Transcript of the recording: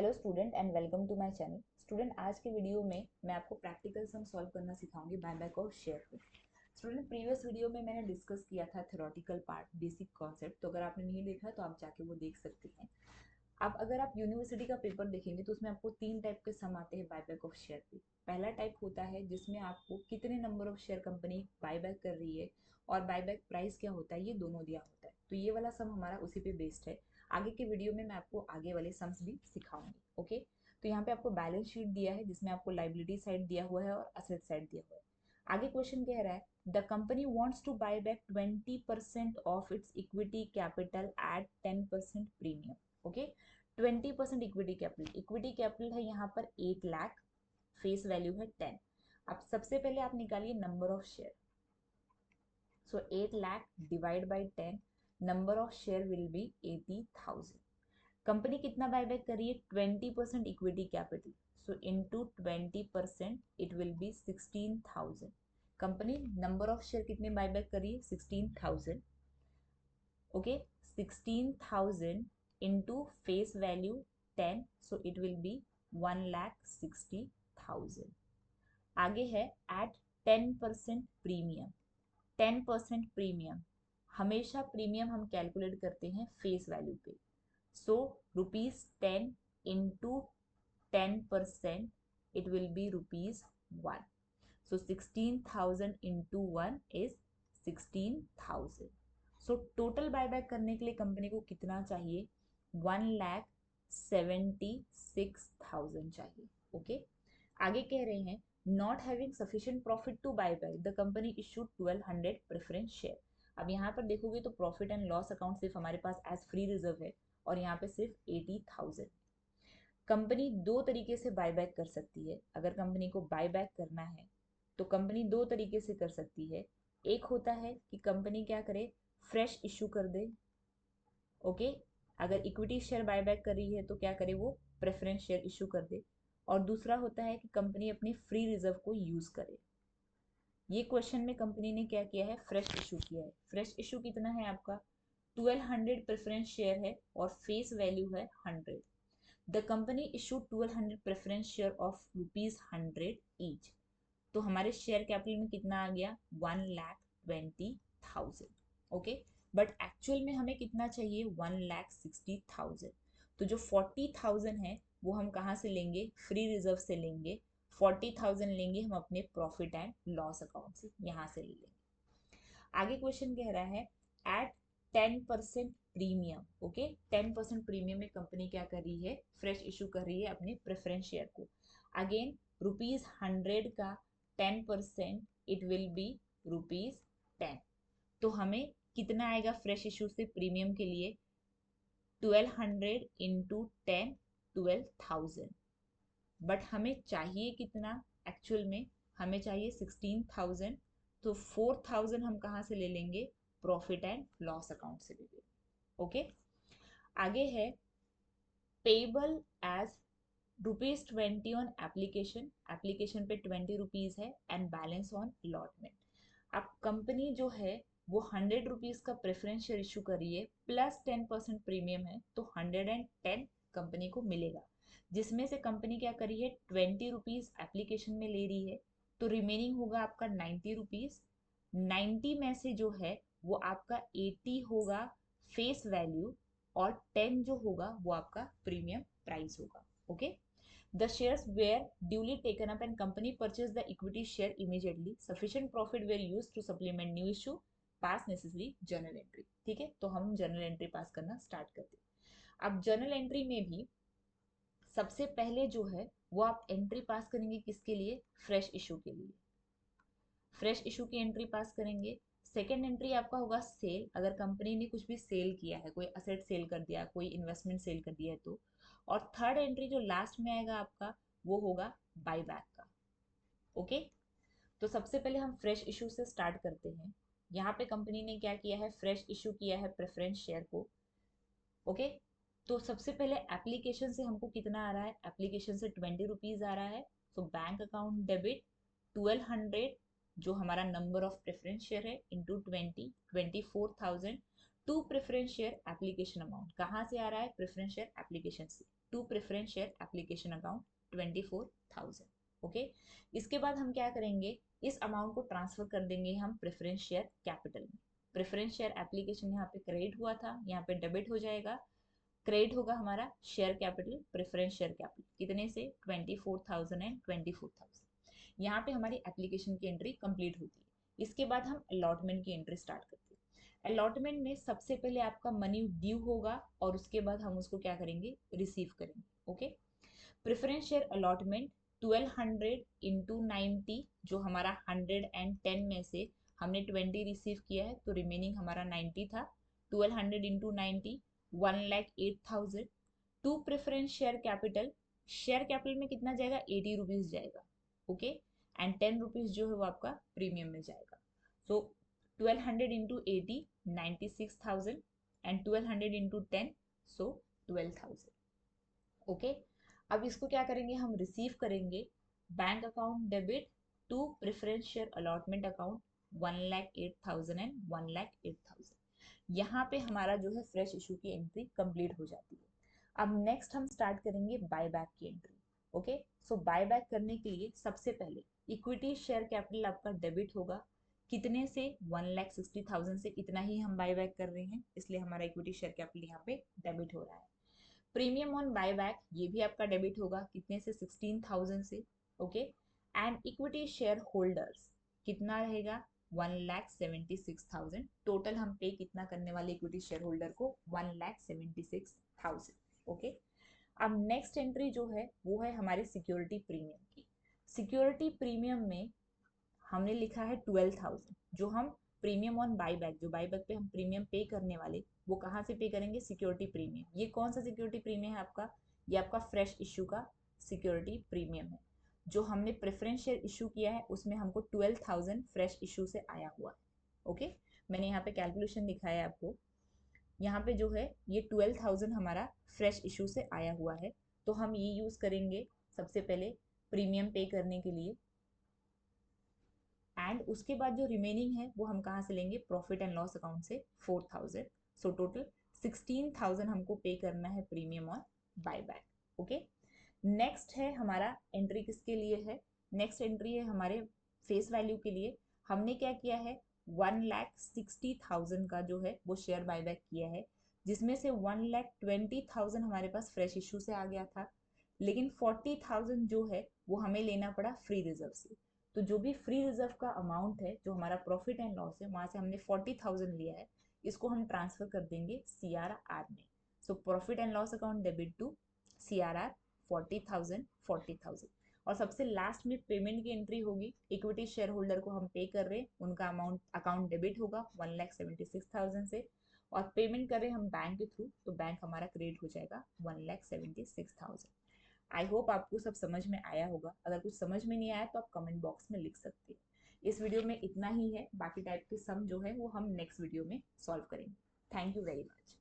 Hello student and welcome to my channel. Student, आज के video में मैं आपको प्रैक्टिकल सम सॉल्व करना सिखाऊंगी बायबैक ऑफ शेयर को। स्टूडेंट, प्रीवियस वीडियो में मैंने डिस्कस किया था थ्योरेटिकल पार्ट, बेसिक कॉन्सेप्ट, तो अगर आपने नहीं देखा तो आप जाके वो देख सकते हैं। अब अगर आप यूनिवर्सिटी का पेपर देखेंगे तो उसमें आपको 3 टाइप के सम आते हैं बायबैक ऑफ शेयर के। पहला टाइप होता है जिसमें आपको कितने number of share company buyback कर रही है और बायबैक प्राइस क्या होता है ये दोनों दिया होता है। तो ये वाला सम हमारा उसी पे बेस्ड है। आगे के वीडियो में मैं आपको आगे वाले सम्स भी सिखाऊंगी। ओके, तो यहाँ पे आपको बैलेंस शीट दिया है जिसमें आपको लाइबिलिटी साइड दिया हुआ है और असेट साइड दिया हुआ है। आगे क्वेश्चन कह रहा है the company wants to buy back 20% of its equity capital at 10% premium. Okay, 20% equity capital है यहाँ पर 8 लाख, फेस वैल्यू है 10। अब सबसे पहले आप निकालिए number of share. So 8 lakh divide by 10, number of share will be 80,000। Company कितना बायबैक कर रही है? 20% equity capital, so into 20% it will be 16,000। Company number of share कितने बायबैक कर रही है? 16,000। Okay, 16,000 into face value 10, so it will be 1,60,000। आगे है एट 10% प्रीमियम। 10% प्रीमियम, हमेशा प्रीमियम हम कैलकुलेट करते हैं फेस वैल्यू पे। सो ₹10 into 10% it will be ₹1. So 16,000 into 1 is 16,000. So total buyback करने के लिए कंपनी को कितना चाहिए? 1,76,000 चाहिए। ओके, आगे कह रहे हैं not having sufficient profit to buy back the company issued 1200 preference share. अब यहाँ पर देखोगे तो प्रॉफिट एंड लॉस अकाउंट सिर्फ हमारे पास एज फ्री रिजर्व है और यहाँ पे सिर्फ 80,000। कंपनी दो तरीके से बायबैक कर सकती है। अगर कंपनी को बायबैक करना है तो कंपनी दो तरीके से कर सकती है। एक होता है कि कंपनी क्या करे, फ्रेश इशू कर दे। ओके, अगर इक्विटी शेयर बायबैक कर रही है तो क्या करे, वो प्रेफरेंस शेयर इशू कर दे। और दूसरा होता है कि कंपनी अपनी फ्री रिजर्व को यूज करे। ये क्वेश्चन में कंपनी ने क्या किया है? फ्रेश इशू किया है। फ्रेश इशू कितना है आपका? 1200 प्रेफरेंस शेयर है और फेस वैल्यू है 100। The company issued 1200 preference share of ₹100 each. तो हमारे शेयर कैपिटल में कितना आ गया? 1,20,000। ओके, बट एक्चुअल में हमें कितना चाहिए? 1,60,000। तो जो 40,000 है वो हम कहाँ से लेंगे? फ्री रिजर्व से लेंगे। 40,000 लेंगे हम अपने प्रॉफिट एंड लॉस अकाउंट से, यहाँ से ले लेंगे। आगे क्वेश्चन कह रहा है एट 10% प्रीमियम। ओके, 10% प्रीमियम में कंपनी क्या कर रही है? फ्रेश इशू कर रही है अपने प्रेफरेंस शेयर को। अगेन ₹100 का 10% इट विल बी ₹10। तो हमें कितना आएगा फ्रेश इशू से प्रीमियम के लिए? 1200 इंटू 10, 12,000। बट हमें चाहिए कितना एक्चुअल में? हमें चाहिए 16,000। तो 4,000 हम कहाँ से ले लेंगे? प्रॉफिट एंड लॉस अकाउंट से ले लेंगे। ओके, आगे है payable as ₹20 on application. Application पे ₹20 है एंड बैलेंस ऑन अलॉटमेंट। अब कंपनी जो है वो ₹100 का प्रेफरेंस शेयर इशू कर रही है, प्लस 10% प्रीमियम है, तो 110 कंपनी को मिलेगा। जिसमें से कंपनी क्या करी है? ₹20 एप्लीकेशन में ले रही है, तो रिमेनिंग होगा आपका ₹90। 90 में से जो है वो आपका 80 होगा फेस वैल्यू और 10 जो होगा वो आपका प्रीमियम प्राइस होगा। Okay, the shares were duly taken up and company purchased the equity share immediately. Sufficient profit were used to supplement new issue. Pass necessary journal entry. ठीक है, तो हम जर्नल एंट्री पास करना स्टार्ट करते हैं। अब journal entry में भी सबसे पहले जो है वो आप एंट्री पास करेंगे किसके लिए? फ्रेश इशू के लिए। फ्रेश इशू की एंट्री पास करेंगे। सेकेंड एंट्री आपका होगा सेल, अगर कंपनी ने कुछ भी सेल किया है, कोई असेट सेल कर दिया, कोई इन्वेस्टमेंट सेल कर दिया है तो। और थर्ड एंट्री जो लास्ट में आएगा आपका वो होगा बाईबैक का। ओके, तो सबसे पहले हम फ्रेश इशू से स्टार्ट करते हैं। यहाँ पे कंपनी ने क्या किया है? फ्रेश इशू किया है प्रेफरेंस शेयर को। ओके, तो सबसे पहले एप्लीकेशन से हमको कितना आ रहा है? एप्लीकेशन से ₹20 आ रहा है। तो बैंक अकाउंट डेबिट 1200 जो हमारा नंबर ऑफ प्रेफरेंस शेयर है into 20, 24,000। To preference share application amount कहाँ से आ रहा है? प्रेफरेंस शेयर एप्लीकेशन से। To preference share application account 24,000। Okay, इसके बाद हम क्या करेंगे, इस अमाउंट को ट्रांसफर कर देंगे हम प्रेफरेंस शेयर कैपिटल में। प्रेफरेंस शेयर एप्लीकेशन यहाँ पे क्रेडिट हुआ था, यहाँ पे डेबिट हो जाएगा। क्रेडिट होगा हमारा share capital, preference share capital कितने से? 24,000 एंड 24,000। यहाँ पे हमारी एप्लीकेशन की एंट्री कंप्लीट होती है। इसके बाद हम अलॉटमेंट की एंट्री स्टार्ट करते हैं। अलॉटमेंट में सबसे पहले आपका मनी ड्यू होगा और उसके बाद हम उसको क्या करेंगे? रिसीव करेंगे। Okay, preference share allotment 1200 into 90, जो हमारा 110 में से हमने 20 रिसीव किया है तो रिमेनिंग हमारा 90 था। 1200 into 90 1,08,000। To preference share capital, share capital में कितना जाएगा? 80 रुपीज जाएगा। ओके, एंड 10 रुपीज जो है वो आपका प्रीमियम में जाएगा। So 1200 into 80 96,000 and 1200 into 10 so 12,000। Okay, अब इसको क्या करेंगे? हम रिसीव करेंगे bank account debit to preference share allotment account 1,08,000 and 1,08,000। यहाँ पे हमारा जो है फ्रेश इशू की एंट्री कंप्लीट हो जाती है। अब नेक्स्ट हम स्टार्ट करेंगे बाय बैक की entry. Okay, so buy back करने के लिए सबसे पहले इक्विटी शेयर कैपिटल आपका डेबिट होगा। कितने से? 1,60,000 से। इतना ही हम बाय बैक कर रहे हैं, इसलिए हमारा इक्विटी शेयर कैपिटल यहाँ पे डेबिट हो रहा है। प्रीमियम ऑन बाय बैक ये भी आपका डेबिट होगा। कितने से? 16,000 से। Okay, and equity share holders कितना रहेगा? 1,76,000। टोटल हम पे कितना करने वाले इक्विटी शेयर होल्डर को? 1,76,000। ओके, अब नेक्स्ट एंट्री जो है वो है हमारे सिक्योरिटी प्रीमियम की। सिक्योरिटी प्रीमियम में हमने लिखा है 12,000, जो हम प्रीमियम ऑन बाईबैक, जो बाईबैक पे हम प्रीमियम पे करने वाले, वो कहाँ से पे करेंगे? Security premium. ये कौन सा सिक्योरिटी प्रीमियम है आपका? ये आपका फ्रेश इशू का सिक्योरिटी प्रीमियम है। जो हमने प्रेफरेंस शेयर इशू किया है उसमें हमको 12,000 फ्रेश इशू से आया हुआ है। ओके, मैंने यहाँ पे कैलकुलेशन दिखाया है आपको। यहाँ पे जो है ये 12,000 हमारा फ्रेश इशू से आया हुआ है, तो हम ये यूज करेंगे सबसे पहले प्रीमियम पे करने के लिए। एंड उसके बाद जो रिमेनिंग है वो हम कहाँ से लेंगे? प्रॉफिट एंड लॉस अकाउंट से 4,000। सो टोटल 16,000 हमको पे करना है प्रीमियम और बाय बैक। ओके, नेक्स्ट है हमारा एंट्री किसके लिए है? नेक्स्ट एंट्री है हमारे फेस वैल्यू के लिए। हमने क्या किया है? 1,60,000 का जो है वो शेयर बायबैक किया है, जिसमें से 1,20,000 हमारे पास फ्रेश इशू से आ गया था, लेकिन 40,000 जो है वो हमें लेना पड़ा फ्री रिजर्व से। तो जो भी फ्री रिजर्व का अमाउंट है, जो हमारा प्रॉफिट एंड लॉस है, वहां से हमने 40,000 लिया है, इसको हम ट्रांसफर कर देंगे CRR में। So profit and loss account debit to CRR 40,000 40,000। और सबसे लास्ट में पेमेंट की एंट्री होगी। इक्विटी शेयर होल्डर को हम पे कर रहे हैं, उनका अमाउंट अकाउंट डेबिट होगा 1,76,000 से, और पेमेंट कर रहे हैं हम बैंक के थ्रू, तो बैंक हमारा क्रेडिट हो जाएगा 1,76,000। आई होप आपको सब समझ में आया होगा। अगर कुछ समझ में नहीं आया तो आप कमेंट बॉक्स में लिख सकते हैं। इस वीडियो में इतना ही है, बाकी टाइप के सम जो है वो हम नेक्स्ट वीडियो में सॉल्व करेंगे। Thank you very much.